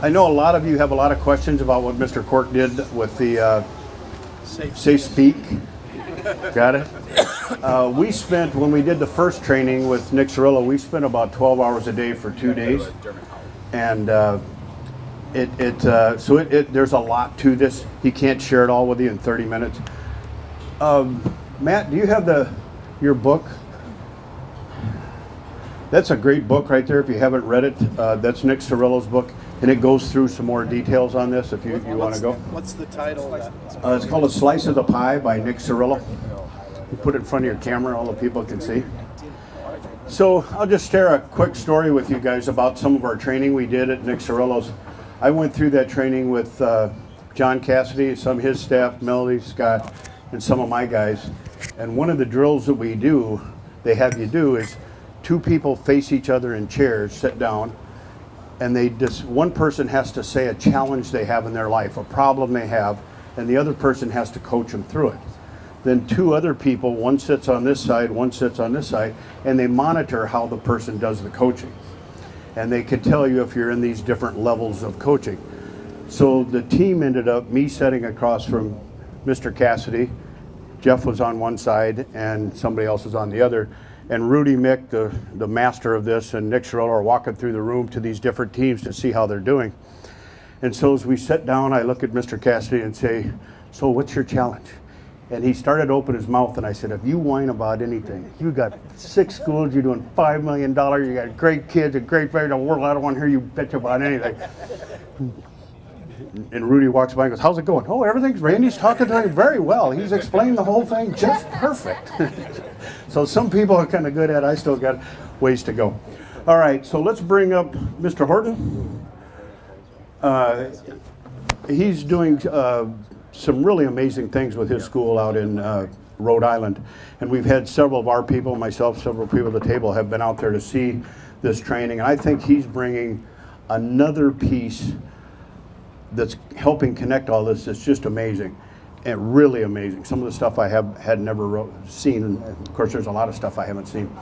I know a lot of you have a lot of questions about what Mr. Cork did with the Safe Speak. Got it? We spent, when we did the first training with Nick Cirillo, we spent about 12 hours a day for 2 days. And there's a lot to this. He can't share it all with you in 30 minutes. Matt, do you have your book? That's a great book right there if you haven't read it. That's Nick Cirillo's book, and it goes through some more details on this if you want to go. What's the title? It's called A Slice of the Pie by Nick Cirillo. You put it in front of your camera, all the people can see. So I'll just share a quick story with you guys about some of our training we did at Nick Cirillo's. I went through that training with John Cassidy, some of his staff, Melody, Scott, and some of my guys. And one of the drills that they have you do is 2 people face each other in chairs, sit down, and one person has to say a challenge they have in their life, a problem they have, and the other person has to coach them through it. Then 2 other people, one sits on this side, one sits on this side, and they monitor how the person does the coaching. And they can tell you if you're in these different levels of coaching. So the team ended up, me sitting across from Mr. Cassidy, Jeff was on one side, and somebody else was on the other. And Rudy Mick, the master of this, and Nick Cirillo are walking through the room to these different teams to see how they're doing. And so as we sit down, I look at Mr. Cassidy and say, so what's your challenge? And he started to open his mouth, and I said, if you whine about anything, you got 6 schools, you're doing $5 million, you got great kids, a great family in the world, I don't want to hear you bitch about anything. And Rudy walks by and goes, how's it going? Oh, Randy's talking to me very well. He's explained the whole thing just perfect. So some people are kind of good at it. I still got ways to go. All right, so let's bring up Mr. Horton. He's doing some really amazing things with his school out in Rhode Island. And we've had several of our people, myself, several people at the table have been out there to see this training. And I think he's bringing another piece that's helping connect all this. It's just amazing and really amazing. Some of the stuff I had never seen, and of course there's a lot of stuff I haven't seen.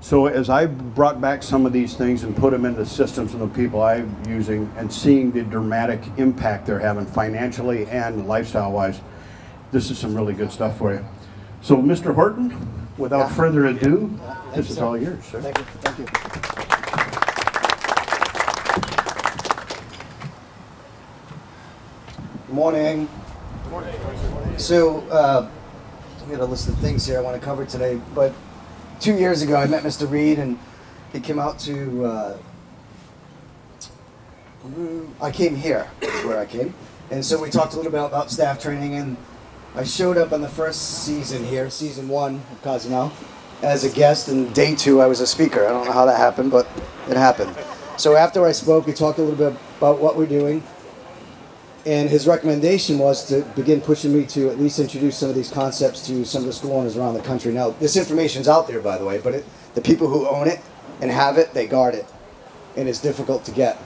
So as I brought back some of these things and put them into systems and the people I'm using and seeing the dramatic impact they're having financially and lifestyle-wise, this is some really good stuff for you. So Mr. Horton, without further ado, this is all yours, sir. Thank you. Thank you. Good morning. Good morning. So, I've got a list of things here I want to cover today, but 2 years ago I met Mr. Reed and he came out to, I came here, that's where I came, and so we talked a little bit about staff training, and I showed up on the first season here, season 1 of Cozumel, as a guest, and day 2 I was a speaker. I don't know how that happened, but it happened. So after I spoke, we talked a little bit about what we're doing. And his recommendation was to begin pushing me to at least introduce some of these concepts to some of the school owners around the country. Now, this information's out there, by the way, but the people who own it and have it, they guard it. And it's difficult to get,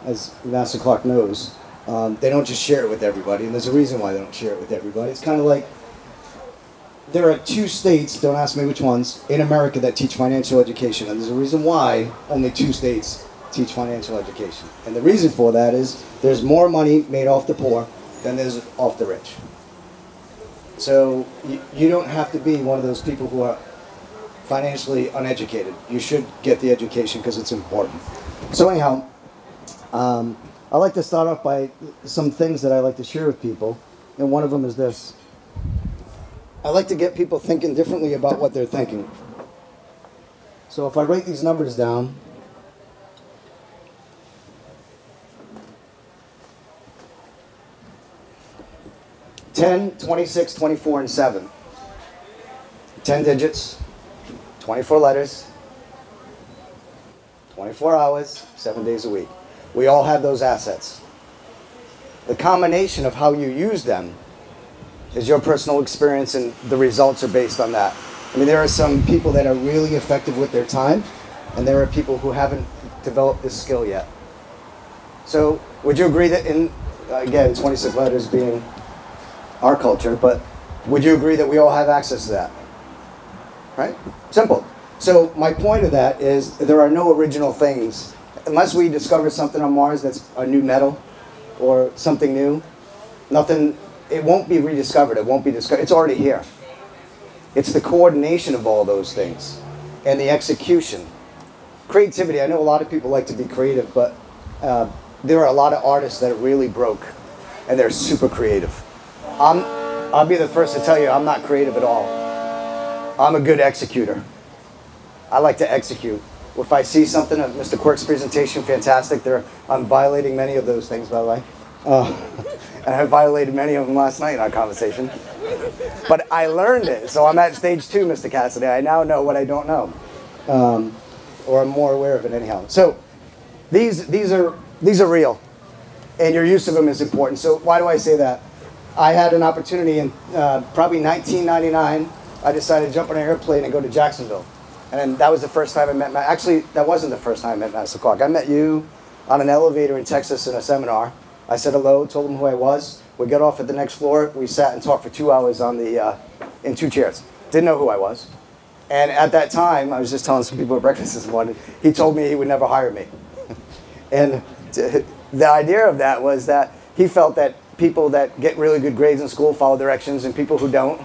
as Master Clark knows. They don't just share it with everybody, and there's a reason why they don't share it with everybody. It's kind of like, there are 2 states, don't ask me which ones, in America that teach financial education. And there's a reason why only 2 states teach financial education. And the reason for that is there's more money made off the poor than there's off the rich. So you don't have to be one of those people who are financially uneducated. You should get the education because it's important. So anyhow, I like to start off by some things that I like to share with people, and one of them is this. I like to get people thinking differently about what they're thinking. So if I write these numbers down, 10, 26, 24, and 7. 10 digits, 24 letters, 24 hours, 7 days a week. We all have those assets. The combination of how you use them is your personal experience, and the results are based on that. I mean, there are some people that are really effective with their time, and there are people who haven't developed this skill yet. So would you agree that again, 26 letters being our culture, but would you agree that we all have access to that? Right? Simple. So my point of that is there are no original things unless we discover something on Mars that's a new metal or something new, nothing, it won't be rediscovered. It won't be discovered. It's already here. It's the coordination of all those things and the execution. Creativity, I know a lot of people like to be creative, but there are a lot of artists that really broke, and they're super creative. I'll be the first to tell you, I'm not creative at all. I'm a good executor. I like to execute. If I see something, Mr. Quirk's presentation, fantastic. I'm violating many of those things, by the way. And I violated many of them last night in our conversation. But I learned it, so I'm at stage 2, Mr. Cassidy. I now know what I don't know. Or I'm more aware of it anyhow. So these are real, and your use of them is important. So why do I say that? I had an opportunity in probably 1999. I decided to jump on an airplane and go to Jacksonville. And that was the first time I met actually, that wasn't the first time I met Master Clark. I met you on an elevator in Texas in a seminar. I said hello, told him who I was. We got off at the next floor. We sat and talked for 2 hours in 2 chairs. Didn't know who I was. And at that time, I was just telling some people at breakfast this morning, he told me he would never hire me. And the idea of that was that he felt that people that get really good grades in school follow directions, and people who don't,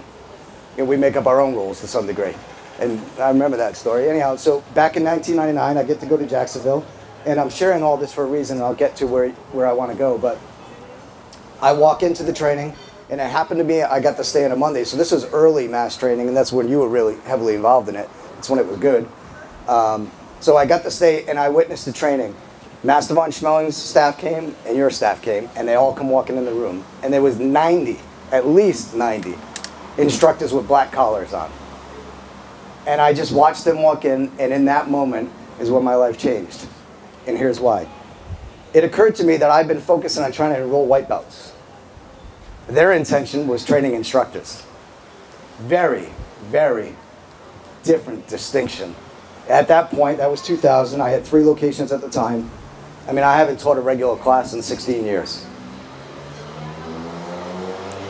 we make up our own rules to some degree. And I remember that story. Anyhow, so back in 1999, I get to go to Jacksonville, and I'm sharing all this for a reason, and I'll get to where I want to go. But I walk into the training, and it happened to be, I got to stay on a Monday. So this was early mass training, and that's when you were really heavily involved in it. That's when it was good. So I got to stay, and I witnessed the training. Master von Schmeling's staff came, and your staff came, and they all come walking in the room. And there was 90, at least 90, instructors with black collars on. And I just watched them walk in, and in that moment is when my life changed. And here's why. It occurred to me that I've been focusing on trying to enroll white belts. Their intention was training instructors. Very, very different distinction. At that point, that was 2000, I had 3 locations at the time. I mean, I haven't taught a regular class in 16 years.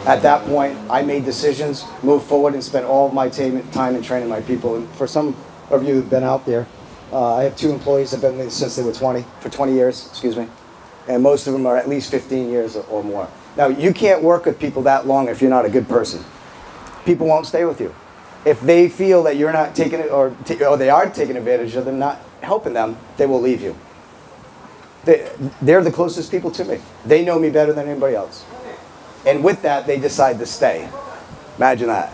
At that point, I made decisions, moved forward, and spent all of my time in training my people. And for some of you who've been out there, I have 2 employees that have been with me since they were 20, for 20 years, excuse me. And most of them are at least 15 years or more. Now, you can't work with people that long if you're not a good person. People won't stay with you. If they feel that you're not taking it, or they are taking advantage of them, not helping them, they will leave you. They're the closest people to me. They know me better than anybody else. And with that, they decide to stay. Imagine that.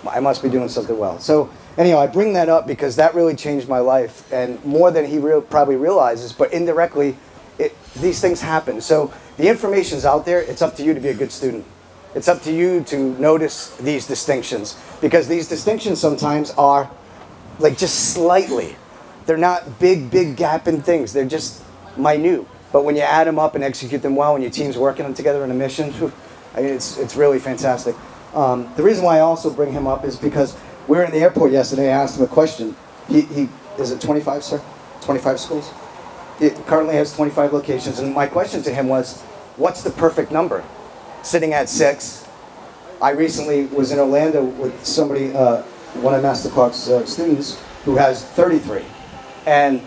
I must be doing something well. So anyhow, I bring that up because that really changed my life, and more than he probably realizes, but indirectly, these things happen. So the information's out there. It's up to you to be a good student. It's up to you to notice these distinctions, because these distinctions sometimes are like just slightly. They're not big gapping things. They're just minute. But when you add them up and execute them well, and your team's working together in a mission, I mean, it's really fantastic. The reason why I also bring him up is because we were in the airport yesterday. I asked him a question. He is it 25, sir? 25 schools? He currently has 25 locations. And my question to him was, what's the perfect number? Sitting at 6. I recently was in Orlando with somebody, one of Master Clark's students, who has 33. And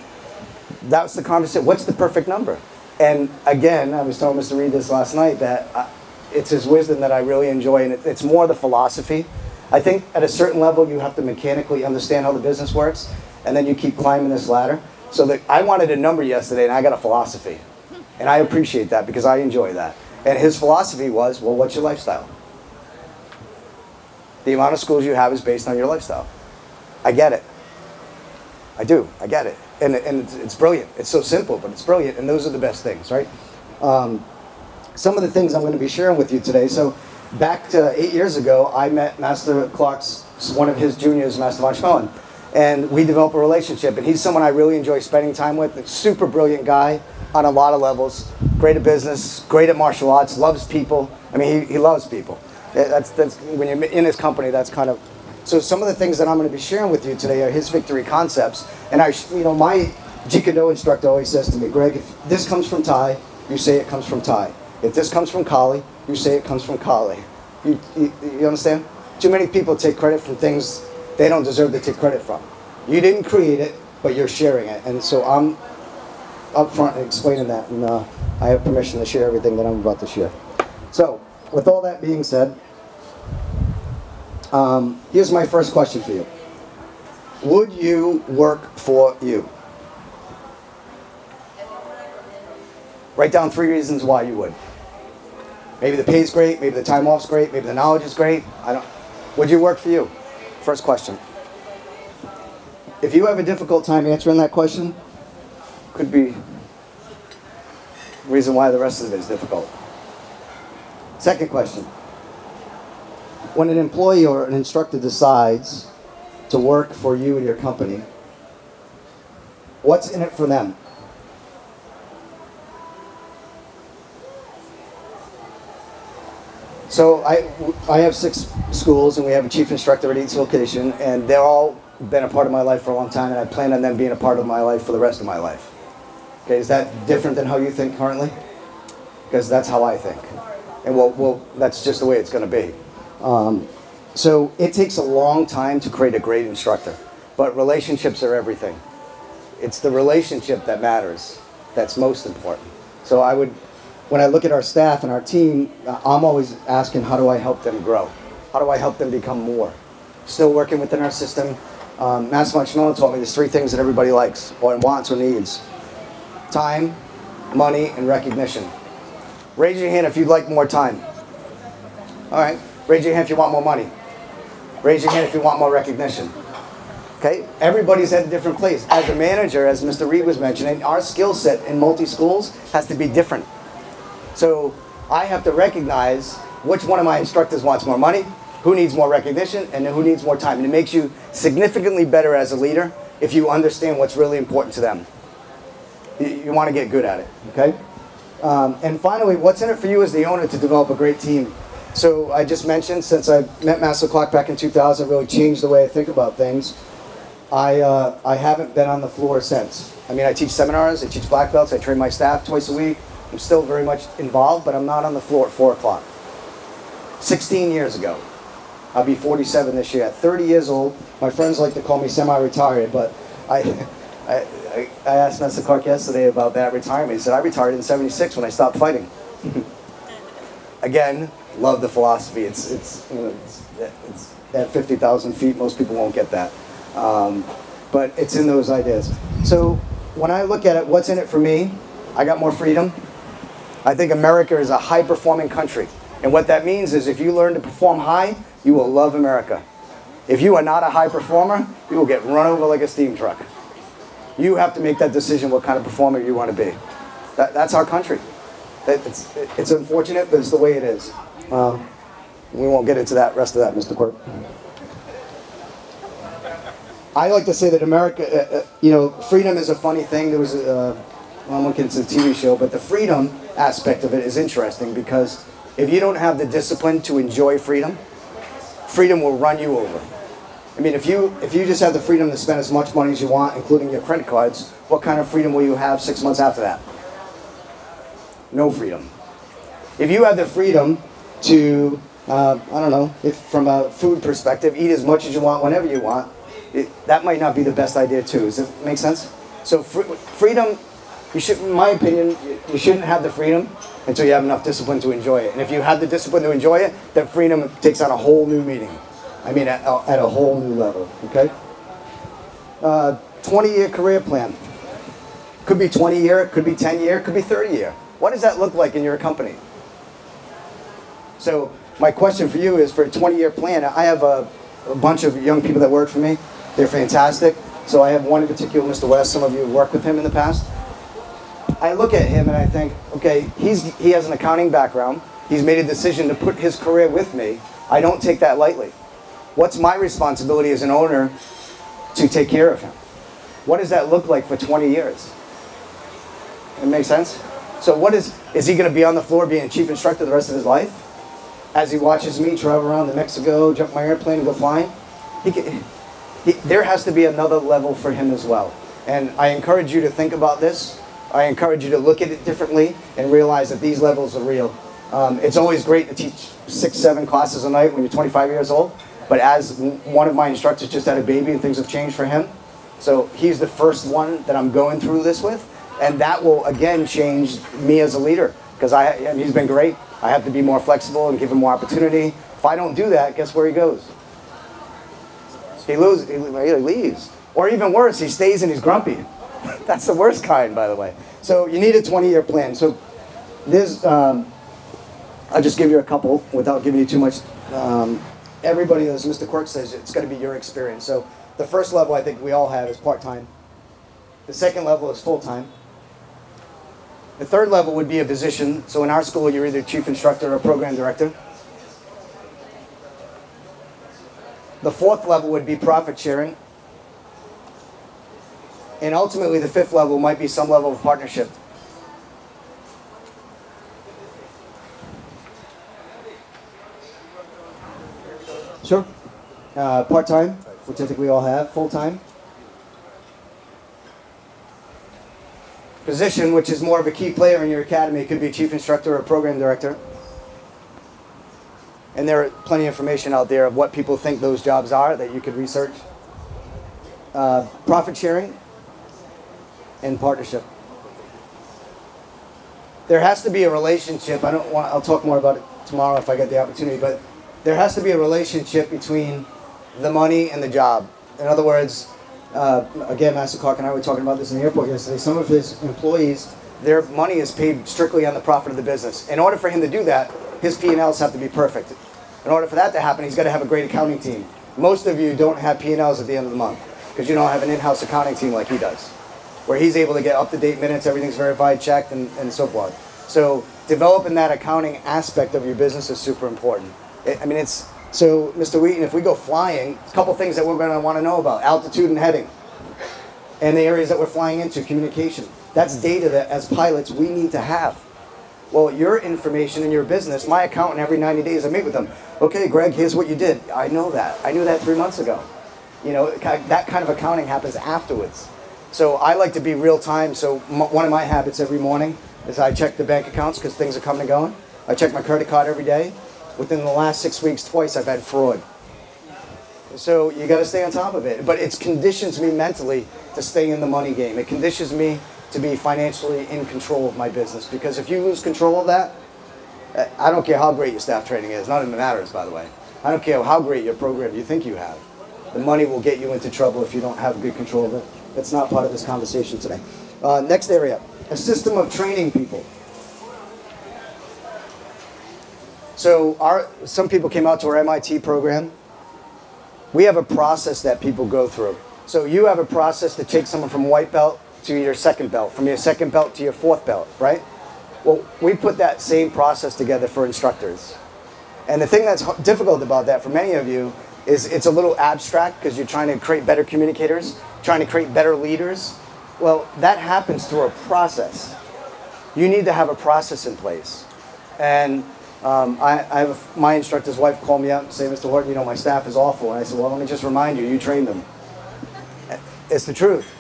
that was the conversation. What's the perfect number? And again, I was telling Mr. Reed this last night, that it's his wisdom that I really enjoy, and it's more the philosophy. I think at a certain level, you have to mechanically understand how the business works, and then you keep climbing this ladder. So that I wanted a number yesterday, and I got a philosophy. And I appreciate that because I enjoy that. And his philosophy was, well, what's your lifestyle? The amount of schools you have is based on your lifestyle. I get it. I do. I get it. And it's brilliant. It's so simple, but it's brilliant. And those are the best things, right? Some of the things I'm going to be sharing with you today. So back to 8 years ago, I met Master Clark's, one of his juniors, Master von Schmeling. And we developed a relationship. And he's someone I really enjoy spending time with. A super brilliant guy on a lot of levels. Great at business, great at martial arts, loves people. I mean, he loves people. That's when you're in his company, that's kind of... So some of the things that I'm going to be sharing with you today are his victory concepts. And my Jeet Kune Do instructor always says to me, Greg, if this comes from Thai, you say it comes from Thai. If this comes from Kali, you say it comes from Kali. You understand? Too many people take credit from things they don't deserve to take credit from. You didn't create it, but you're sharing it. And so up front and explaining that, and I have permission to share everything that I'm about to share. So, with all that being said, here's my first question for you. Would you work for you? Write down 3 reasons why you would. Maybe the pay's great, maybe the time off's great, maybe the knowledge is great. Would you work for you? First question. If you have a difficult time answering that question, could be the reason why the rest of it is difficult. Second question. When an employee or an instructor decides to work for you and your company, what's in it for them? So I have 6 schools, and we have a chief instructor at each location, and they're all been a part of my life for a long time, and I plan on them being a part of my life for the rest of my life. Okay, is that different than how you think currently? Because that's how I think. And well, that's just the way it's going to be. So it takes a long time to create a great instructor, but relationships are everything. It's the relationship that matters, that's most important. So when I look at our staff and our team, I'm always asking, how do I help them grow? How do I help them become more? Still working within our system. Master Marchionello taught me there's 3 things that everybody likes, or wants, or needs. Time, money, and recognition. Raise your hand if you'd like more time. All right. Raise your hand if you want more money. Raise your hand if you want more recognition. Okay? Everybody's at a different place. As a manager, as Mr. Reed was mentioning, our skill set in multi-schools has to be different. So I have to recognize which one of my instructors wants more money, who needs more recognition, and who needs more time. And it makes you significantly better as a leader if you understand what's really important to them. You want to get good at it, okay? And finally, what's in it for you as the owner to develop a great team? So I just mentioned, since I met Master Clark back in 2000, it really changed the way I think about things. I haven't been on the floor since. I mean, I teach seminars, I teach black belts, I train my staff twice a week. I'm still very much involved, but I'm not on the floor at 4 o'clock. 16 years ago. I'll be 47 this year. At 30 years old, my friends like to call me semi-retired, but I asked Master Clark yesterday about that retirement. He said, I retired in 76 when I stopped fighting. Again, love the philosophy. It's at 50,000 feet, most people won't get that. But it's in those ideas. So when I look at it, what's in it for me? I got more freedom. I think America is a high-performing country. And what that means is if you learn to perform high, you will love America. If you are not a high performer, you will get run over like a steam truck. You have to make that decision what kind of performer you want to be. That's our country. It's unfortunate, but it's the way it is. We won't get into that rest of that, Mr. Quirk. I like to say that America, freedom is a funny thing. There was I won't get into the TV show, but the freedom aspect of it is interesting because if you don't have the discipline to enjoy freedom, freedom will run you over. I mean, if you just have the freedom to spend as much money as you want, including your credit cards, what kind of freedom will you have 6 months after that? No freedom. If you have the freedom to, I don't know, if from a food perspective, eat as much as you want whenever you want, that might not be the best idea too. Does it make sense? So freedom, in my opinion, you shouldn't have the freedom until you have enough discipline to enjoy it. And if you have the discipline to enjoy it, then freedom takes on a whole new meaning. I mean, at a whole new level, okay? 20-year career plan. Could be 20-year, could be 10-year, could be 30-year. What does that look like in your company? So my question for you is, for a 20-year plan, I have a bunch of young people that work for me. They're fantastic. So I have one in particular, Mr. West. Some of you have worked with him in the past. I look at him and I think, okay, he has an accounting background. He's made a decision to put his career with me. I don't take that lightly. What's my responsibility as an owner to take care of him? What does that look like for 20 years? It makes sense? So is he going to be on the floor being a chief instructor the rest of his life? As he watches me travel around to Mexico, jump my airplane and go flying? There has to be another level for him as well. And I encourage you to think about this. I encourage you to look at it differently and realize that these levels are real. It's always great to teach 6, 7 classes a night when you're 25 years old. But as one of my instructors just had a baby and things have changed for him, so he's the first one that I'm going through this with. And that will, again, change me as a leader. Because he's been great. I have to be more flexible and give him more opportunity. If I don't do that, guess where he goes? He leaves. Or even worse, he stays and he's grumpy. That's the worst kind, by the way. So you need a 20-year plan. So there's, I'll just give you a couple without giving you too much. Everybody, as Mr. Quirk says, it's got to be your experience. So the first level I think we all have is part-time. The second level is full-time. The third level would be a position. So in our school, you're either chief instructor or program director. The fourth level would be profit sharing. And ultimately, the fifth level might be some level of partnership. Sure. Part-time, which I think we all have. Full-time. Position, which is more of a key player in your academy. It could be chief instructor or program director. And there are plenty of information out there of what people think those jobs are that you could research. Profit sharing and partnership. There has to be a relationship. I'll talk more about it tomorrow if I get the opportunity, but there has to be a relationship between the money and the job. In other words, again, Master Clark and I were talking about this in the airport yesterday. Some of his employees, their money is paid strictly on the profit of the business. In order for him to do that, his P&Ls have to be perfect. In order for that to happen, he's got to have a great accounting team. Most of you don't have P&Ls at the end of the month because you don't have an in-house accounting team like he does, where he's able to get up-to-date minutes, everything's verified, checked, and so forth. So developing that accounting aspect of your business is super important. So, Mr. Wheaton, if we go flying, a couple things that we're going to want to know about: altitude and heading, and the areas that we're flying into, communication. That's data that, as pilots, we need to have. Well, your information in your business, my accountant, every 90 days, I meet with them. Okay, Greg, here's what you did. I know that. I knew that 3 months ago. You know, that kind of accounting happens afterwards. So I like to be real time. So one of my habits every morning is I check the bank accounts because things are coming and going. I check my credit card every day. Within the last 6 weeks, twice I've had fraud. So you got to stay on top of it. But it conditions me mentally to stay in the money game. It conditions me to be financially in control of my business. Because if you lose control of that, I don't care how great your staff training is. None of it matters, by the way. I don't care how great your program you think you have. The money will get you into trouble if you don't have good control of it. That's not part of this conversation today. Next area, a system of training people. So some people came out to our MIT program. We have a process that people go through. So you have a process to take someone from white belt to your second belt, from your second belt to your fourth belt, right? Well, we put that same process together for instructors. And the thing that's difficult about that for many of you is it's a little abstract because you're trying to create better communicators, trying to create better leaders. Well, that happens through a process. You need to have a process in place. And I have my instructor's wife call me up and say, Mr. Horton, you know, my staff is awful. And I said, well, let me just remind you, you trained them. It's the truth.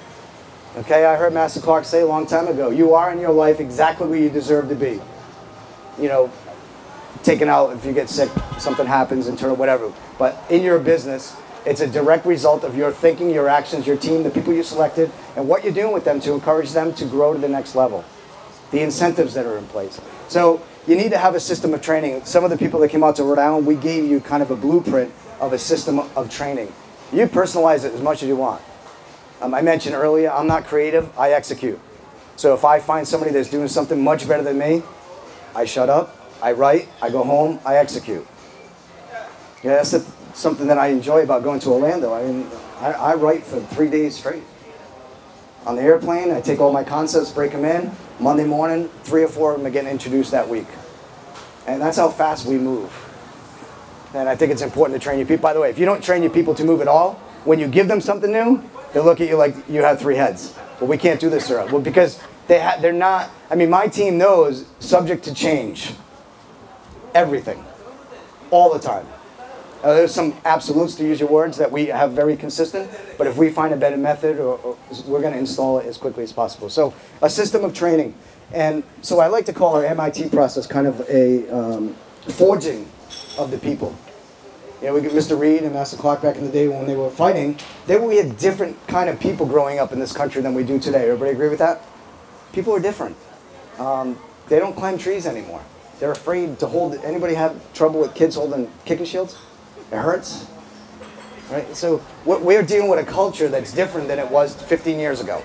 Okay, I heard Master Clark say a long time ago, you are in your life exactly where you deserve to be. You know, taken out if you get sick, something happens, internal, whatever. But in your business, it's a direct result of your thinking, your actions, your team, the people you selected, and what you're doing with them to encourage them to grow to the next level. The incentives that are in place. So you need to have a system of training. Some of the people that came out to Rhode Island, we gave you kind of a blueprint of a system of training. You personalize it as much as you want. I mentioned earlier, I'm not creative, I execute. So if I find somebody that's doing something much better than me, I shut up, I write, I go home, I execute. Yeah, that's something that I enjoy about going to Orlando. I mean, I write for 3 days straight. On the airplane, I take all my concepts, break them in. Monday morning, 3 or 4 of them are getting introduced that week. And that's how fast we move. And I think it's important to train your people. By the way, if you don't train your people to move at all, when you give them something new, they look at you like you have 3 heads. Well, we can't do this, sir. Well, because they're not, I mean, my team knows subject to change. Everything. All the time. There's some absolutes, to use your words, that we have very consistent. But if we find a better method, or we're going to install it as quickly as possible. So a system of training. And so I like to call our MIT process kind of a forging of the people. You know, we get Mr. Reed and Master Clark back in the day when they were fighting. We had different kind of people growing up in this country than we do today. Everybody agree with that? People are different. They don't climb trees anymore. They're afraid to hold. Anybody have trouble with kids holding kicking shields? It hurts. Right? So we're dealing with a culture that's different than it was 15 years ago.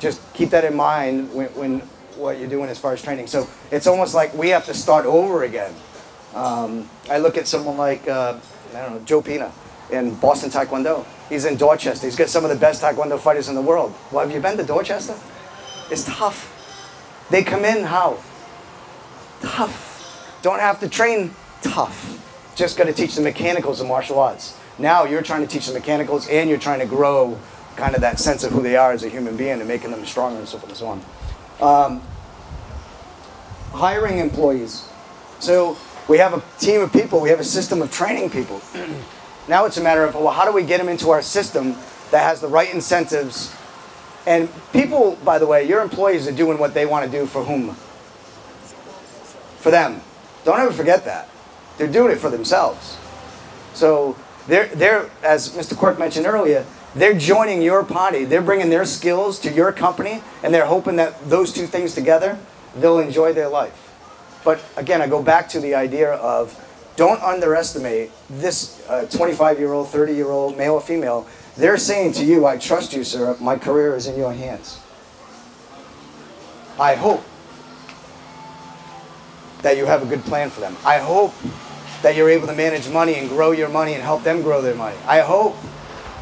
Just keep that in mind when what you're doing as far as training. So it's almost like we have to start over again. I look at someone like, I don't know, Joe Pina in Boston Taekwondo. He's in Dorchester. He's got some of the best Taekwondo fighters in the world. Well, have you been to Dorchester? It's tough. They come in how? Tough. Don't have to train tough. Just got to teach the mechanicals of martial arts. Now you're trying to teach the mechanicals and you're trying to grow kind of that sense of who they are as a human being and making them stronger and so forth and so on. Hiring employees. So we have a team of people. We have a system of training people. Now it's a matter of, well, how do we get them into our system that has the right incentives? And people, by the way, your employees are doing what they want to do for whom? For them. Don't ever forget that. They're doing it for themselves. So they're, as Mr. Quirk mentioned earlier, they're joining your party. They're bringing their skills to your company, and they're hoping that those two things together, they'll enjoy their life. But again, I go back to the idea of don't underestimate this 25-year-old, 30-year-old, male or female. They're saying to you, I trust you, sir. My career is in your hands. I hope that you have a good plan for them. I hope that you're able to manage money and grow your money and help them grow their money. I hope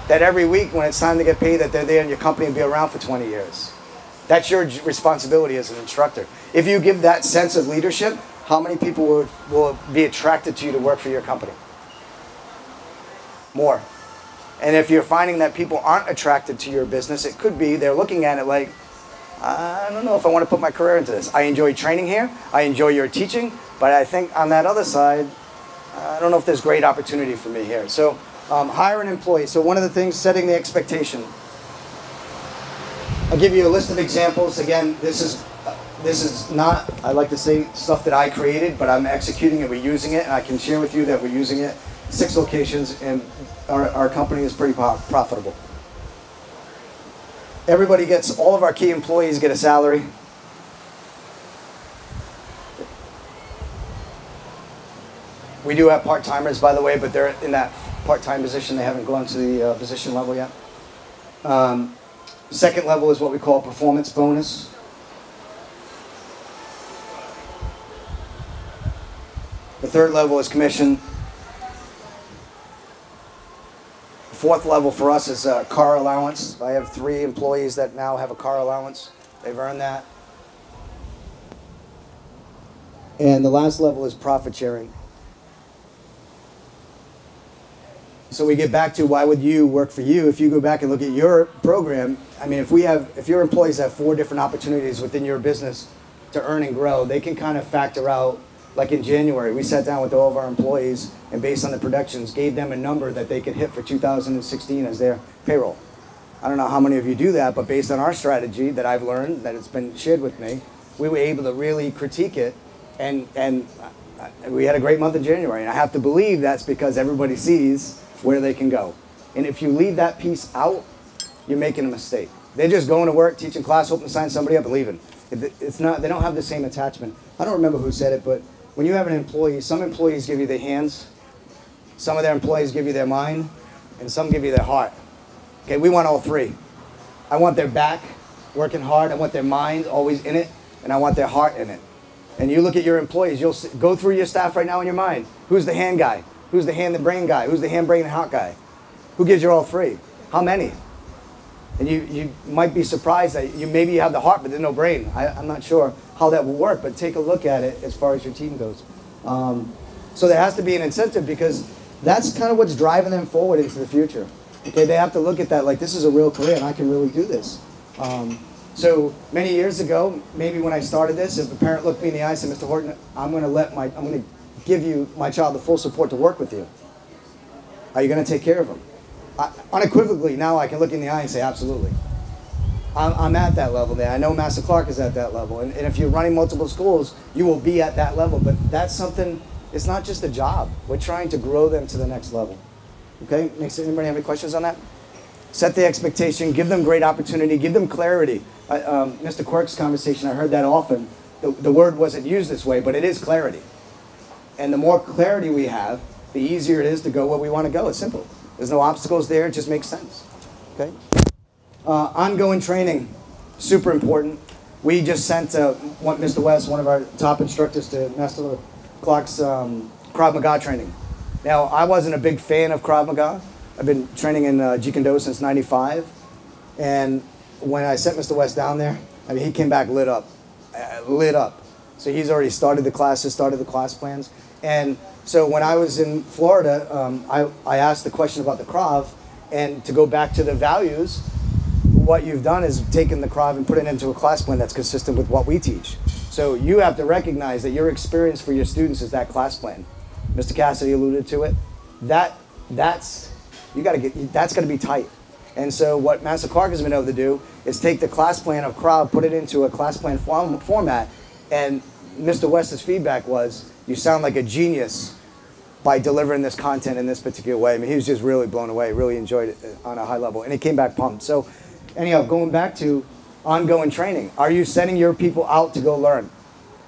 that every week when it's time to get paid that they're there in your company and be around for 20 years. That's your responsibility as an instructor. If you give that sense of leadership, how many people will be attracted to you to work for your company? More. And if you're finding that people aren't attracted to your business, it could be they're looking at it like, I don't know if I want to put my career into this. I enjoy training here. I enjoy your teaching. But I think on that other side, I don't know if there's great opportunity for me here. So hire an employee. So one of the things, setting the expectation. I'll give you a list of examples. Again, this is not, I like to say, stuff that I created, but I'm executing it, we're using it, and I can share with you that we're using it. 6 locations, and our company is pretty profitable. Everybody gets, all of our key employees get a salary. We do have part-timers, by the way, but they're in that part-time position. They haven't gone to the position level yet. Second level is what we call performance bonus. The third level is commission. The fourth level for us is car allowance. I have 3 employees that now have a car allowance. They've earned that. And the last level is profit sharing. So we get back to why would you work for you? If you go back and look at your program, I mean, if your employees have 4 different opportunities within your business to earn and grow, they can kind of factor out, like in January, we sat down with all of our employees and based on the projections, gave them a number that they could hit for 2016 as their payroll. I don't know how many of you do that, but based on our strategy that I've learned, that it's been shared with me, we were able to really critique it, and we had a great month in January. And I have to believe that's because everybody sees where they can go. And if you leave that piece out, you're making a mistake. They're just going to work, teaching class, hoping to sign somebody up and leaving. It's not, they don't have the same attachment. I don't remember who said it, but when you have an employee, some employees give you their hands, some of their employees give you their mind, and some give you their heart. Okay, we want all 3. I want their back working hard, I want their mind always in it, and I want their heart in it. And you look at your employees, you'll go through your staff right now in your mind. Who's the hand guy? Who's the hand and brain guy? Who's the hand, brain, and heart guy? Who gives you all 3? How many? And you might be surprised that maybe you have the heart, but there's no brain. I'm not sure how that will work, but take a look at it as far as your team goes. So there has to be an incentive because that's kind of what's driving them forward into the future. Okay, they have to look at that like this is a real career and I can really do this. So many years ago, maybe when I started this, if a parent looked me in the eye and said, Mr. Horton, I'm going to give you my child the full support to work with you. Are you going to take care of him? Unequivocally, now I can look in the eye and say, absolutely. I'm at that level there. I know Master Clark is at that level. And if you're running multiple schools, you will be at that level. But that's something, it's not just a job. We're trying to grow them to the next level. Okay? Anybody have any questions on that? set the expectation, give them great opportunity, give them clarity. Mr. Quirk's conversation, I heard that often. The word wasn't used this way, but it is clarity. And the more clarity we have, the easier it is to go where we want to go. It's simple. There's no obstacles there. It just makes sense. Okay. Ongoing training, super important. We just sent Mr. West, one of our top instructors, to Master Clark's Krav Maga training. Now, I wasn't a big fan of Krav Maga. I've been training in Jeet Kune Do since '95. And when I sent Mr. West down there, I mean, he came back lit up. So he's already started the classes, started the class plans. And so when I was in Florida, I asked the question about the Krav, and to go back to the values, what you've done is taken the Krav and put it into a class plan that's consistent with what we teach. So you have to recognize that your experience for your students is that class plan. Mr. Cassidy alluded to it. That's got to be tight. And so what Master Clark has been able to do is take the class plan of Krav, put it into a class plan format, and Mr. West's feedback was, you sound like a genius by delivering this content in this particular way. I mean, he was just really blown away, really enjoyed it on a high level, and he came back pumped. So anyhow, going back to ongoing training, are you sending your people out to go learn?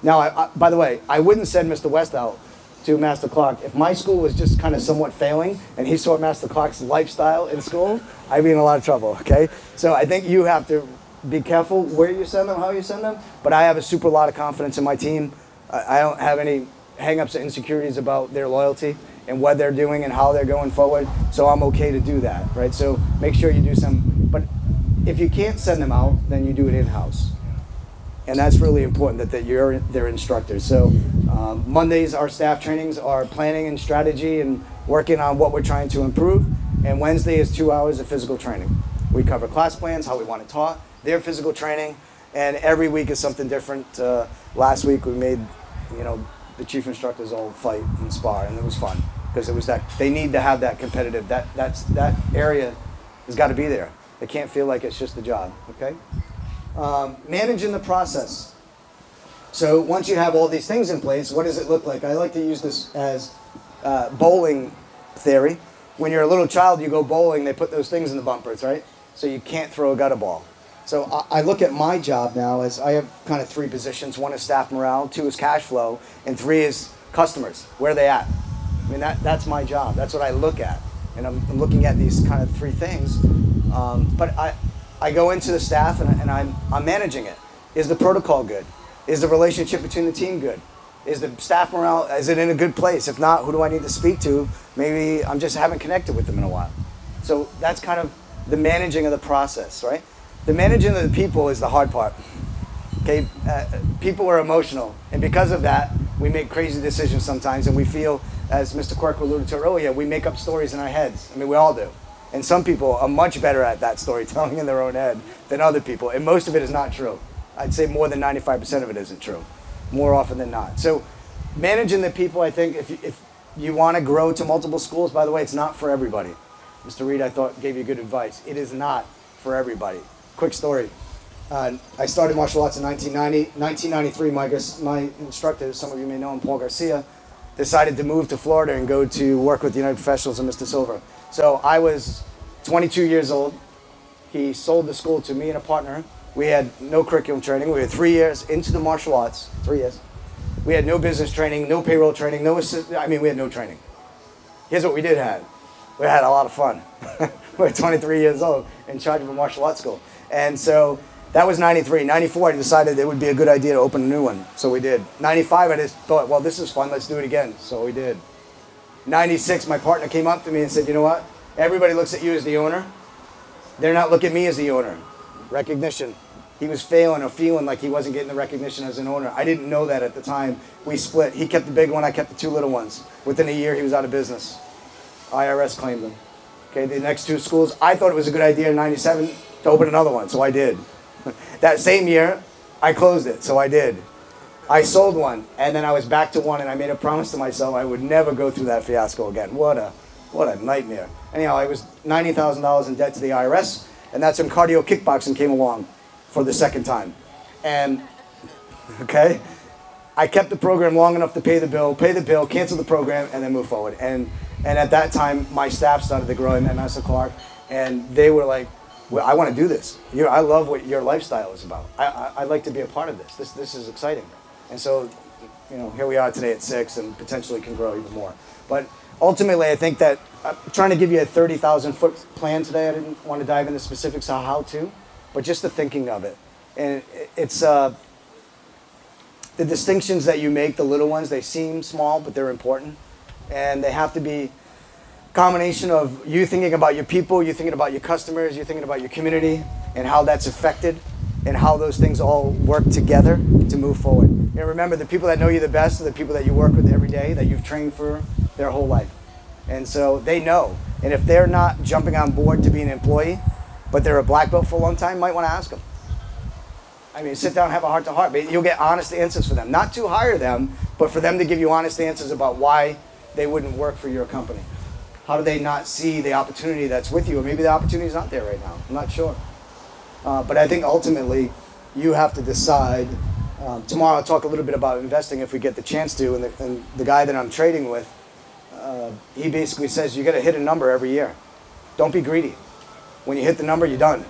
Now, by the way, I wouldn't send Mr. West out to Master Clark. If my school was just kind of somewhat failing and he saw Master Clark's lifestyle in school, I'd be in a lot of trouble, okay? So I think you have to be careful where you send them, how you send them, but I have a super lot of confidence in my team. I don't have any hang-ups or insecurities about their loyalty and what they're doing and how they're going forward, so I'm okay to do that, right? So make sure you do some, but if you can't send them out, then you do it in-house. And that's really important that you're their instructors. So Mondays, our staff trainings are planning and strategy and working on what we're trying to improve. And Wednesday is 2 hours of physical training. We cover class plans, how we want it taught, their physical training, and every week is something different. Last week we made, the chief instructors all fight and spar, and it was fun because it was that they need to have that competitive. That area has got to be there. They can't feel like it's just a job. Okay. Managing the process. So once you have all these things in place, what does it look like? I like to use this as bowling theory. When you're a little child, you go bowling, they put those things in the bumpers, right? So you can't throw a gutter ball. So I look at my job now as I have kind of 3 positions. 1 is staff morale, 2 is cash flow, and 3 is customers. Where are they at? I mean, that's my job. That's what I look at. And I'm looking at these kind of 3 things. But I go into the staff and I'm managing it. Is the protocol good? Is the relationship between the team good? Is the staff morale, is it in a good place? If not, who do I need to speak to? Maybe I'm just haven't connected with them in a while. So that's kind of the managing of the process, right? The managing of the people is the hard part. Okay, people are emotional, and because of that, we make crazy decisions sometimes, and we feel, as Mr. Quirk alluded to earlier, we make up stories in our heads. I mean, we all do. And some people are much better at that storytelling in their own head than other people, and most of it is not true. I'd say more than 95% of it isn't true, more often than not. So managing the people, I think, if you want to grow to multiple schools, by the way, it's not for everybody. Mr. Reed, I thought, gave you good advice. It is not for everybody. Quick story. I started martial arts in 1990. 1993, my instructor, some of you may know him, Paul Garcia, decided to move to Florida and go to work with the United Professionals and Mr. Silver. So I was 22 years old. He sold the school to me and a partner. We had no curriculum training. We were 3 years into the martial arts, 3 years. We had no business training, no payroll training, we had no training. Here's what we did have. We had a lot of fun. We were 23 years old in charge of a martial arts school. And so that was 93. 94, I decided it would be a good idea to open a new one. So we did. 95, I just thought, well, this is fun. Let's do it again. So we did. 96, my partner came up to me and said, you know what? Everybody looks at you as the owner. They're not looking at me as the owner. Recognition. He was failing or feeling like he wasn't getting the recognition as an owner. I didn't know that at the time. We split. He kept the big one. I kept the 2 little ones. Within a year, he was out of business. IRS claimed him. Okay, the next 2 schools, I thought it was a good idea in 97 to open another one, so I did. That same year, I closed it, so I did. I sold one, and then I was back to one, and I made a promise to myself I would never go through that fiasco again. What a nightmare. Anyhow, I was $90,000 in debt to the IRS, and that's when cardio kickboxing came along for the second time. And, okay, I kept the program long enough to pay the bill, cancel the program, and then move forward. And at that time, my staff started to grow at Master Clark, And they were like, well, I want to do this. I love what your lifestyle is about. I'd like to be a part of this. This is exciting. And so, here we are today at 6 and potentially can grow even more. But ultimately, I think that I'm trying to give you a 30,000-foot plan today. I didn't want to dive into specifics on how to, but just the thinking of it. And it's the distinctions that you make, the little ones, they seem small, but they're important. And they have to be a combination of you thinking about your people, you thinking about your customers, you thinking about your community, and how that's affected, and how those things all work together to move forward. And remember, the people that know you the best are the people that you work with every day, that you've trained for their whole life. And so they know. And if they're not jumping on board to be an employee, but they're a black belt for a long time, you might want to ask them. I mean, sit down and have a heart-to-heart. But you'll get honest answers for them. Not to hire them, but for them to give you honest answers about why they wouldn't work for your company. How do they not see the opportunity that's with you? Or maybe the opportunity's not there right now. I'm not sure. But I think ultimately, you have to decide. Tomorrow I'll talk a little bit about investing if we get the chance to. And the guy that I'm trading with, he basically says you got to hit a number every year. Don't be greedy. When you hit the number, you're done.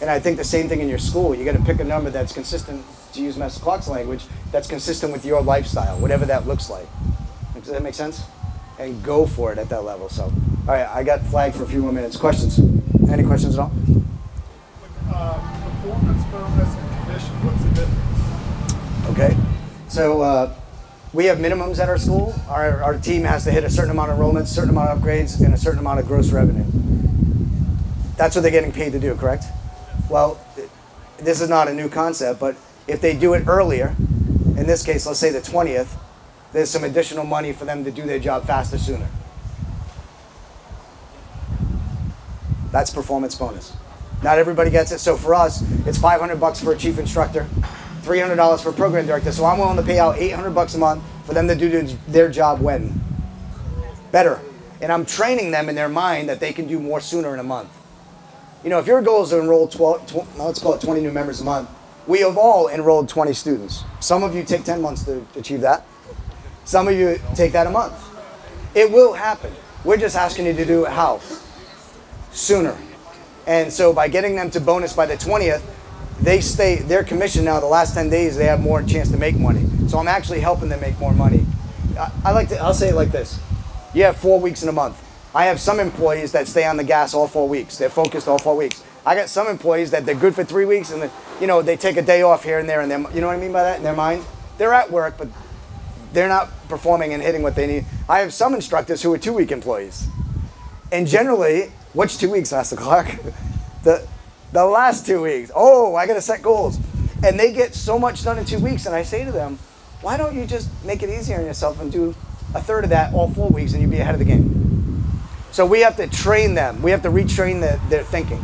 And I think the same thing in your school. You got to pick a number that's consistent, to use Master Clark's language, that's consistent with your lifestyle, whatever that looks like. Does that make sense? And go for it at that level. So, all right, I got flagged for a few more minutes. Questions? Any questions at all? Performance bonus and commission, what's the difference? Okay. So we have minimums at our school. Our team has to hit a certain amount of enrollments, a certain amount of upgrades, and a certain amount of gross revenue. That's what they're getting paid to do, correct? Well, this is not a new concept, but if they do it earlier, in this case, let's say the 20th, there's some additional money for them to do their job faster, sooner. That's performance bonus. Not everybody gets it. So for us, it's $500 for a chief instructor, $300 for a program director. So I'm willing to pay out $800 a month for them to do their job when? Better. And I'm training them in their mind that they can do more sooner in a month. If your goal is to enroll 20 new members a month, we have all enrolled 20 students. Some of you take 10 months to achieve that. Some of you take that a month. It will happen. We're just asking you to do it how? Sooner. And so by getting them to bonus by the 20th, they stay, their commission now, the last 10 days, they have more chance to make money. So I'm actually helping them make more money. I'll say it like this. You have 4 weeks in a month. I have some employees that stay on the gas all 4 weeks. They're focused all 4 weeks. I got some employees that they're good for 3 weeks and they take a day off here and there, and you know what I mean by that in their mind? They're at work, but they're not performing and hitting what they need. I have some instructors who are 2-week employees. And generally, what's 2 weeks, Master Clark? The last 2 weeks. Oh, I got to set goals. And they get so much done in 2 weeks. And I say to them, why don't you just make it easier on yourself and do a third of that all 4 weeks and you'll be ahead of the game. So we have to train them. We have to retrain their thinking,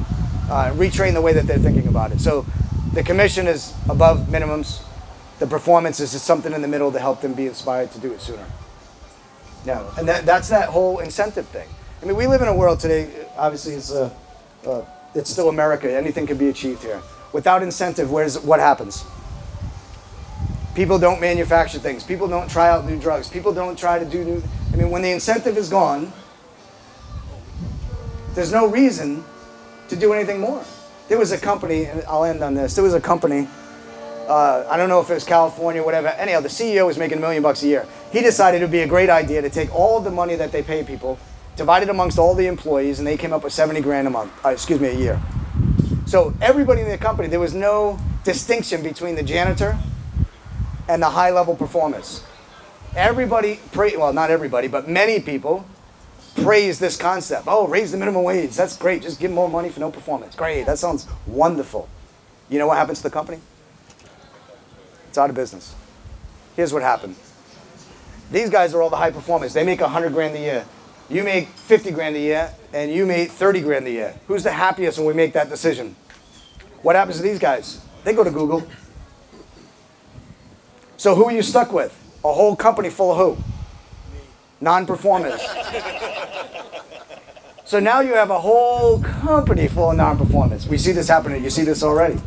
retrain the way that they're thinking about it. So the commission is above minimums. The performance is just something in the middle to help them be inspired to do it sooner. Yeah, and that's that whole incentive thing. I mean, we live in a world today, obviously it's still America. Anything can be achieved here. Without incentive, what happens? People don't manufacture things. People don't try out new drugs. People don't try to do new... I mean, when the incentive is gone, there's no reason to do anything more. There was a company, and I'll end on this. There was a company, I don't know if it was California or whatever. Anyhow, the CEO was making $1 million a year. He decided it would be a great idea to take all of the money that they pay people, divide it amongst all the employees, and they came up with 70 grand a month, a year. So everybody in the company, there was no distinction between the janitor and the high-level performers. Everybody, well, not everybody, but many people praise this concept. Oh, raise the minimum wage. That's great. Just give more money for no performance. Great. That sounds wonderful. You know what happens to the company? It's out of business. Here's what happened. These guys are all the high performers. They make 100 grand a year. You make 50 grand a year, and you make 30 grand a year. Who's the happiest when we make that decision? What happens to these guys? They go to Google. So who are you stuck with? A whole company full of who? Non-performers. So now you have a whole company full of non-performers. We see this happening. You see this already.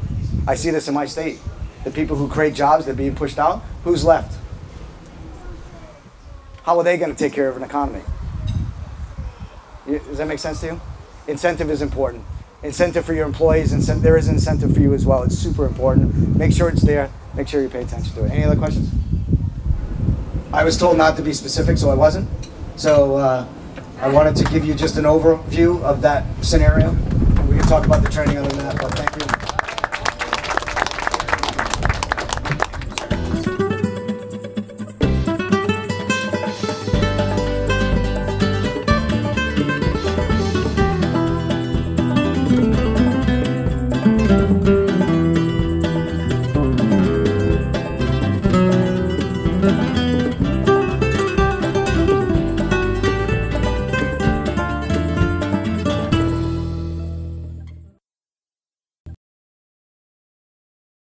I see this in my state. The people who create jobs, they're being pushed out. Who's left? How are they going to take care of an economy? Does that make sense to you? incentive is important. Incentive for your employees, there is incentive for you as well. It's super important. Make sure it's there. Make sure you pay attention to it. Any other questions? I was told not to be specific, so I wasn't. So I wanted to give you just an overview of that scenario. We can talk about the training other than that, but thank you.